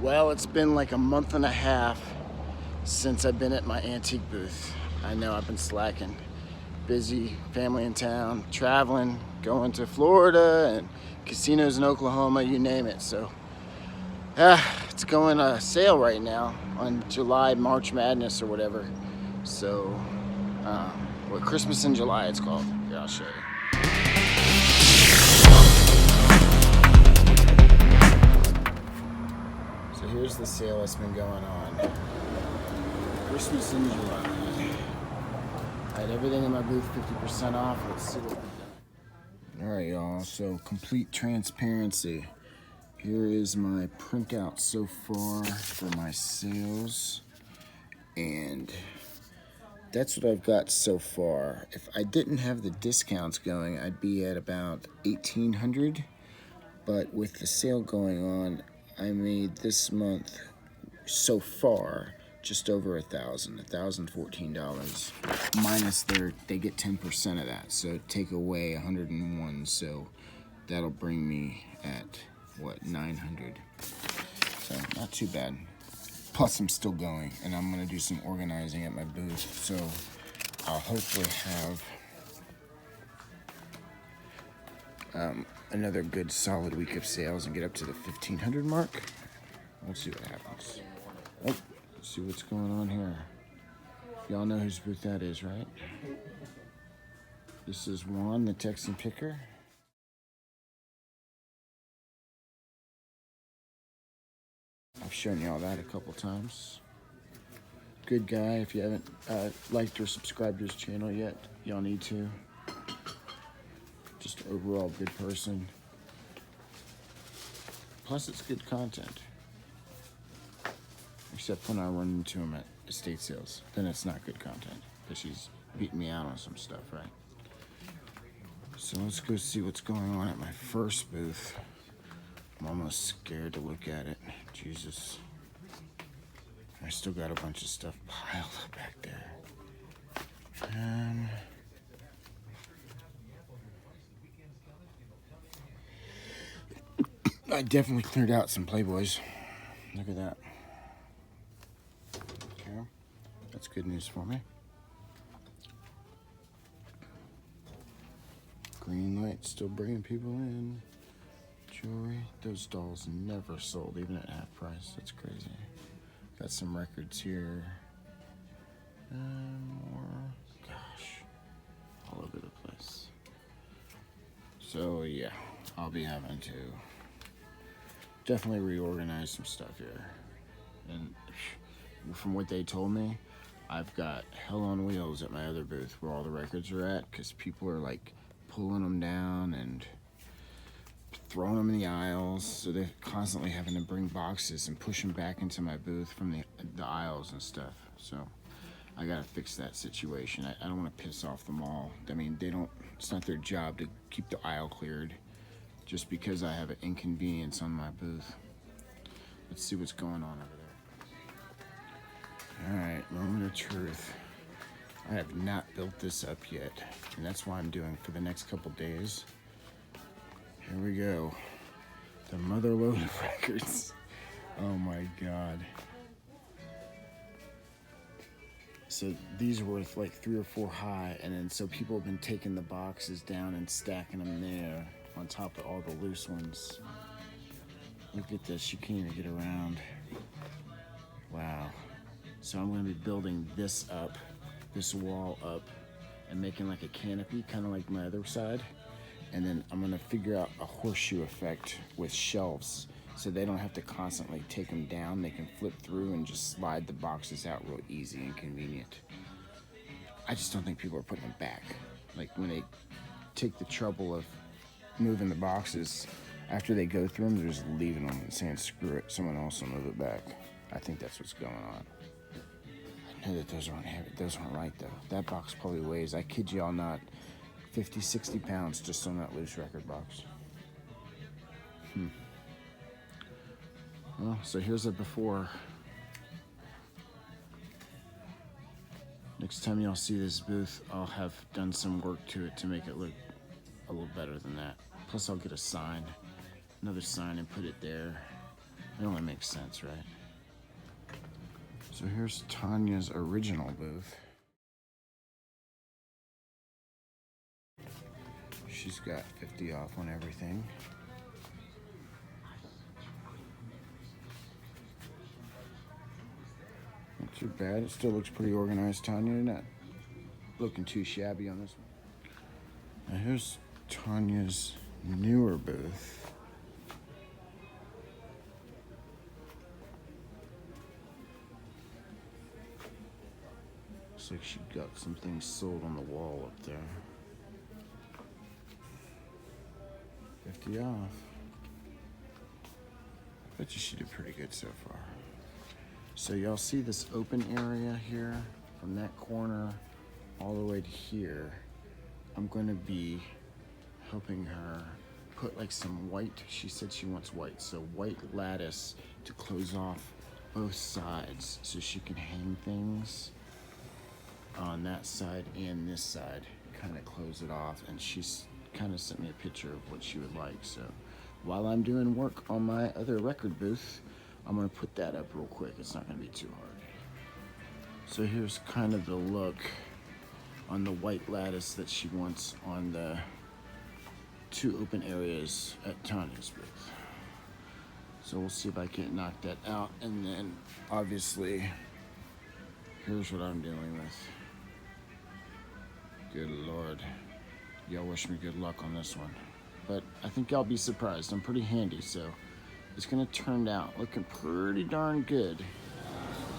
Well, it's been like a month and a half since I've been at my antique booth. I know I've been slacking. Busy, family in town, traveling, going to Florida and casinos in Oklahoma, you name it. So, it's going on sale right now on March Madness or whatever. So, Christmas in July it's called. Here, I'll show you. So here's the sale that's been going on. Christmas in July. I had everything in my booth 50% off. Let's see what we've done. Alright, y'all, so complete transparency. Here is my printout so far for my sales. And that's what I've got so far. If I didn't have the discounts going, I'd be at about $1,800. But with the sale going on, I made this month so far just over $1,014 minus they get 10% of that, so take away 101, so that'll bring me at what, 900. So not too bad. Plus I'm still going, and I'm gonna do some organizing at my booth, so I'll hopefully have another good solid week of sales and get up to the 1,500 mark. We'll see what happens. Oh, let's see what's going on here. Y'all know whose booth that is, right? This is Juan, the Texan picker. I've shown y'all that a couple times. Good guy. If you haven't liked or subscribed to his channel yet, y'all need to. Just overall good person. Plus it's good content. Except when I run into him at estate sales. Then it's not good content, because he's beating me out on some stuff, right? So let's go see what's going on at my first booth. I'm almost scared to look at it. Jesus. I still got a bunch of stuff piled up back there. I definitely cleared out some Playboys. Look at that. Okay, that's good news for me. Green light still bringing people in. Jewelry. Those dolls never sold, even at half price. That's crazy. Got some records here. More. Gosh. All over the place. So, yeah. I'll be having to definitely reorganize some stuff here. And from what they told me, I've got hell on wheels at my other booth where all the records are at, because people are like pulling them down and throwing them in the aisles, so they're constantly having to bring boxes and push them back into my booth from the aisles and stuff. So I gotta fix that situation. I don't want to piss off them all. I mean, it's not their job to keep the aisle cleared just because I have an inconvenience on my booth. Let's see what's going on over there. All right, moment of truth. I have not built this up yet, and that's why I'm doing for the next couple days. Here we go. The mother load of records. Oh my God. So these are worth like 3 or 4 high, and then so people have been taking the boxes down and stacking them there on top of all the loose ones. Look at this, you can't even get around. Wow. So I'm gonna be building this up, this wall up, and making like a canopy, kind of like my other side. And then I'm gonna figure out a horseshoe effect with shelves, so they don't have to constantly take them down. They can flip through and just slide the boxes out real easy and convenient. I just don't think people are putting them back. Like when they take the trouble of moving the boxes, after they go through them, they're just leaving them and saying, screw it, someone else will move it back. I think that's what's going on. I know that those aren't heavy, those aren't right though. That box probably weighs, I kid y'all not, 50, 60 pounds just on that loose record box. Well, so here's a before. Next time y'all see this booth, I'll have done some work to it to make it look a little better than that. Plus I'll get a sign, another sign, and put it there. It only makes sense, right? So here's Tonya's original booth. She's got 50 off on everything. Not too bad. It still looks pretty organized, Tonya. You're not looking too shabby on this one. Now here's Tonya's newer booth. Looks like she got some things sold on the wall up there. 50 off. Bet you she did pretty good so far. So y'all see this open area here from that corner all the way to here. I'm going to be helping her put like some white, she said she wants white, so white lattice to close off both sides so she can hang things on that side and this side, kind of close it off. And she's kind of sent me a picture of what she would like. So while I'm doing work on my other record booth, I'm gonna put that up real quick. It's not gonna be too hard. So here's kind of the look on the white lattice that she wants on the two open areas at Tonya's booth. So we'll see if I can't knock that out. And then obviously, here's what I'm dealing with. Good Lord. Y'all wish me good luck on this one. But I think y'all be surprised. I'm pretty handy, so it's gonna turn out looking pretty darn good.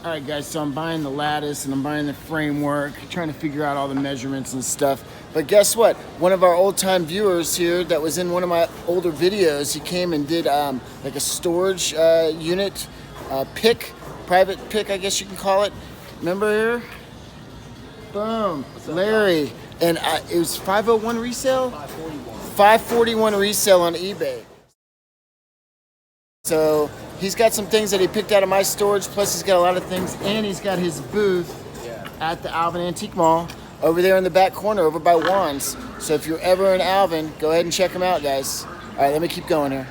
All right, guys, so I'm buying the lattice and I'm buying the framework, trying to figure out all the measurements and stuff. But guess what? One of our old-time viewers here that was in one of my older videos, he came and did like a storage unit pick, private pick, I guess you can call it. Remember here? Boom, Larry. And it was 501 resale? 541 resale on eBay. So he's got some things that he picked out of my storage, plus he's got a lot of things, and he's got his booth at the Alvin Antique Mall over there in the back corner over by Juan's. So if you're ever in Alvin, go ahead and check him out, guys. All right, let me keep going here.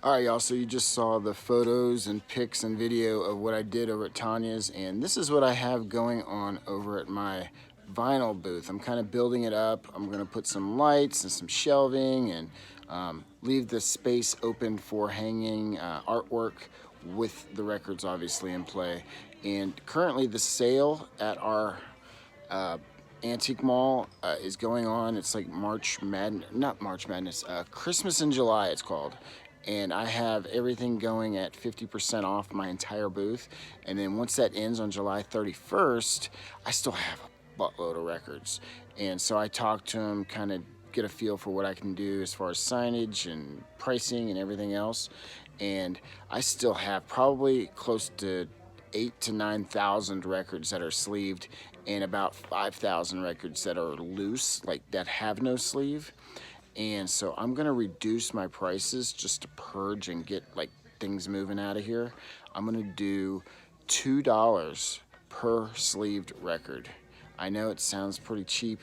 All right, y'all, so you just saw the photos and pics and video of what I did over at Tonya's, and this is what I have going on over at my vinyl booth. I'm kind of building it up. I'm gonna put some lights and some shelving and leave the space open for hanging artwork with the records obviously in play. And currently the sale at our Antique Mall is going on. It's like March Madness, not March Madness, Christmas in July it's called. And I have everything going at 50% off my entire booth. And then once that ends on July 31st, I still have a buttload of records. And so I talked to him, kind of get a feel for what I can do as far as signage and pricing and everything else. And I still have probably close to 8,000 to 9,000 records that are sleeved and about 5,000 records that are loose, like that have no sleeve. And so I'm gonna reduce my prices just to purge and get like things moving out of here. I'm gonna do $2 per sleeved record. I know it sounds pretty cheap,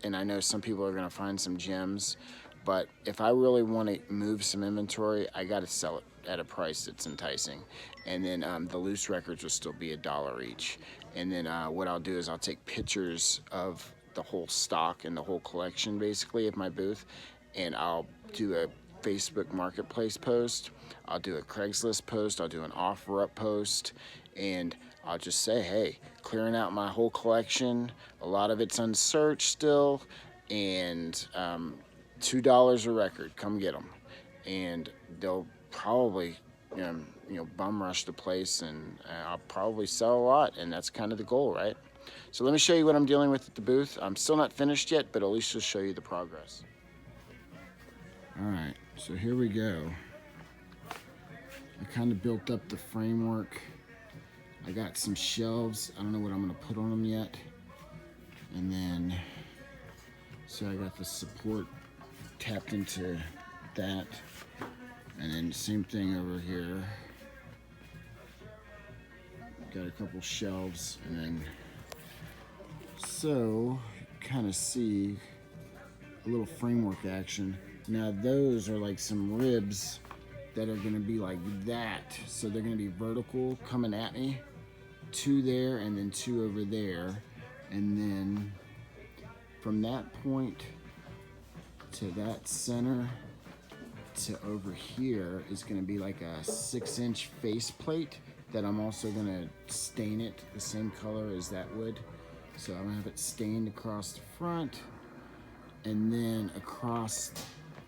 and I know some people are gonna find some gems, but if I really wanna move some inventory, I gotta sell it at a price that's enticing. And then the loose records will still be $1 each. And then what I'll do is I'll take pictures of the whole stock and the whole collection basically of my booth, and I'll do a Facebook marketplace post, I'll do a Craigslist post, I'll do an offer-up post, and I'll just say, hey, clearing out my whole collection, a lot of it's unsearched still, and $2 a record, come get them. And they'll probably, bum rush the place, and I'll probably sell a lot, and that's kind of the goal, right? So let me show you what I'm dealing with at the booth. I'm still not finished yet, but at least just show you the progress. All right, so here we go. I kind of built up the framework. I got some shelves. I don't know what I'm gonna put on them yet. And then, so I got the support tapped into that. And then same thing over here. Got a couple shelves, and then, so kind of see a little framework action. Now those are like some ribs that are gonna be like that. So they're gonna be vertical coming at me. 2 there and then 2 over there. And then from that point to that center to over here is gonna be like a 6-inch face plate that I'm also gonna stain it the same color as that would. So I'm gonna have it stained across the front, and then across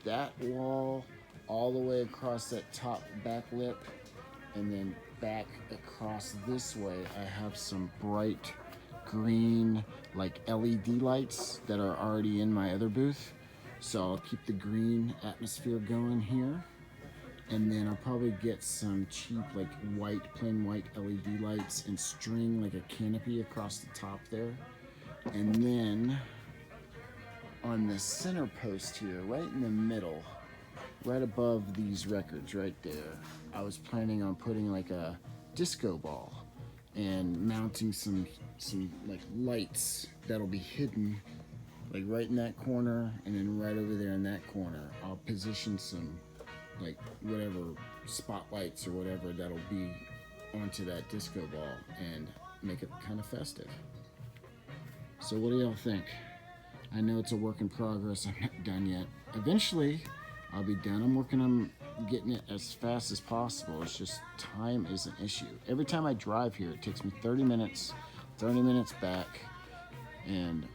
that wall, all the way across that top back lip, and then back across this way, I have some bright green like LED lights that are already in my other booth. So I'll keep the green atmosphere going here. And then I'll probably get some cheap like plain white LED lights and string like a canopy across the top there. And then on the center post here, right in the middle, right above these records right there, I was planning on putting like a disco ball and mounting some like lights that'll be hidden like right in that corner, and then right over there in that corner I'll position some like whatever spotlights or whatever that'll be onto that disco ball and make it kind of festive. So what do y'all think? I know it's a work in progress. I'm not done yet. Eventually I'll be done. I'm working on getting it as fast as possible. It's just time is an issue. Every time I drive here, it takes me 30 minutes back, and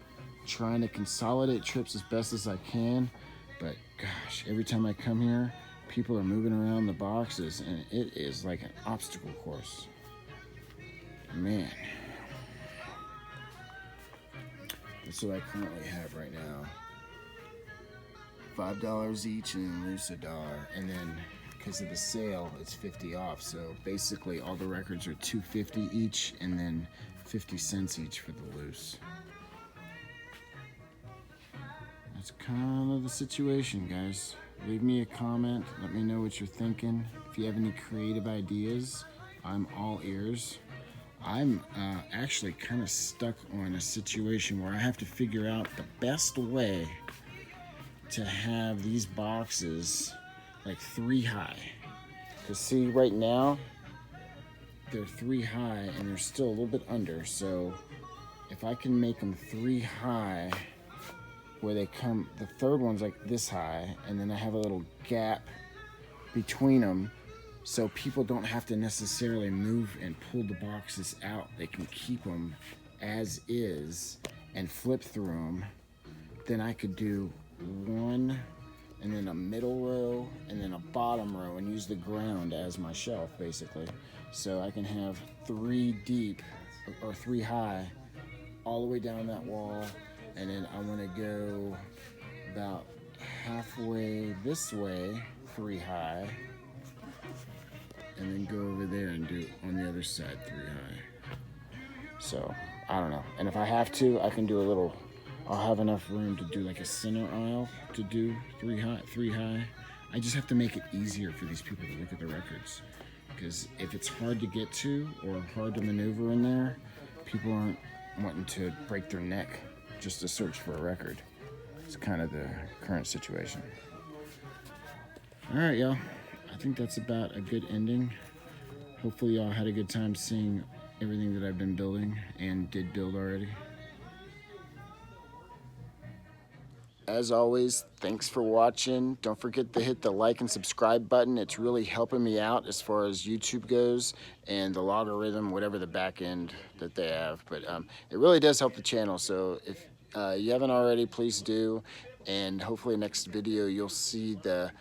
trying to consolidate trips as best as I can. But gosh, every time I come here, people are moving around the boxes, and it is like an obstacle course. Man. That's what I currently have right now. $5 each and then loose $1. And then because of the sale, it's 50 off. So basically all the records are $2.50 each and then 50 cents each for the loose. That's kind of the situation, guys. Leave me a comment. Let me know what you're thinking. If you have any creative ideas, I'm all ears. I'm actually kind of stuck on a situation where I have to figure out the best way to have these boxes like 3 high. Because see, right now, they're 3 high and they're still a little bit under. So if I can make them 3 high, where they come, the third one's like this high, and then I have a little gap between them, so people don't have to necessarily move and pull the boxes out. They can keep them as is and flip through them. Then I could do 1 and then a middle row and then a bottom row and use the ground as my shelf basically. So I can have 3 deep or 3 high all the way down that wall, and then I want to go about halfway this way, 3 high, and then go over there and do on the other side 3 high. So I don't know, and if I have to, I can do a little, I'll have enough room to do like a center aisle to do 3 high. I just have to make it easier for these people to look at the records, because if it's hard to get to or hard to maneuver in there, people aren't wanting to break their neck just to search for a record. It's kind of the current situation. All right, y'all. I think that's about a good ending. Hopefully y'all had a good time seeing everything that I've been building and did build already. As always, thanks for watching. Don't forget to hit the like and subscribe button. It's really helping me out as far as YouTube goes and the logarithm, whatever the back end that they have. But it really does help the channel. So if you haven't already, please do. And hopefully next video, you'll see the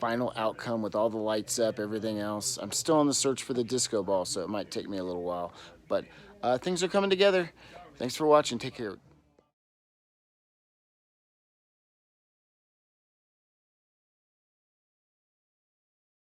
final outcome with all the lights up, everything else. I'm still on the search for the disco ball, so it might take me a little while. But things are coming together. Thanks for watching. Take care.